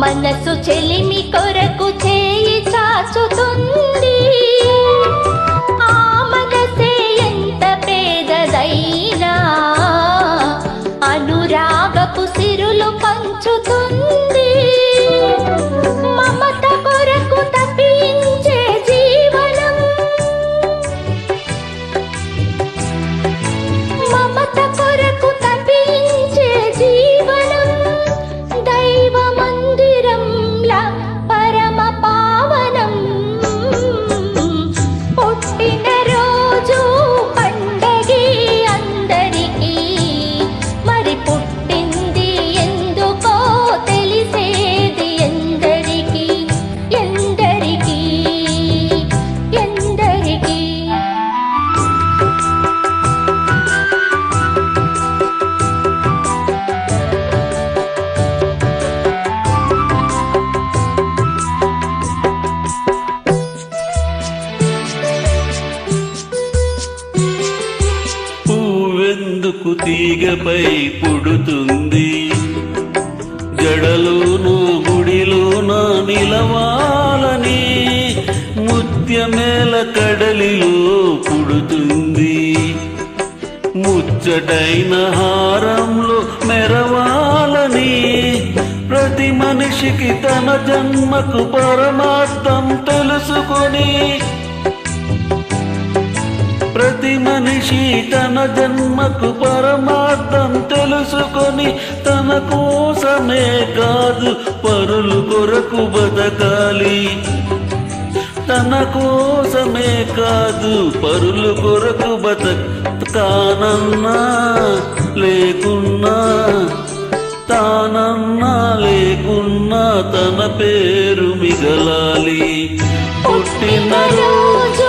మనసు చెలిమి కొరకు చేయి చాచుతుంది. ఆ మనసే ఎంత పేదదైనా అనురాగపు సిరులు పంచుతుంది. మమత కొరకు తప్పించే జీవనం, మమత కొరకు తప్పించే జీవనం దైవ మందిరంలా పరమ పావనం. పుట్టిన రోజు పండగే అందరికీ, మరి పుట్టింది ఎందుకో తెలిసేది ఎందరికీ ఎందరికీ ఎందరికీ. పువ్వెందుకు తీగపై పుడుతుంది, జడలోను గుడిలోన నిలవాలని. ముత్యమేల కడలిలో పుడుతుంది, ముచ్చటైన హారంలో మెరవాలని. ప్రతి మనిషికి తన జన్మకు పరమార్థం తెలుసుకొని, ప్రతి మనిషి తన జన్మకు పరమార్థం తెలుసుకొని తన కోసమే కాదు పరుల కొరకు బతకాలి. తన కోసమే కాదు పరుల కొరకు బతకానన్నా లేకున్నా, తానన్నా లేకున్నా తన పేరు మిగలాలి. పుట్టిన రోజు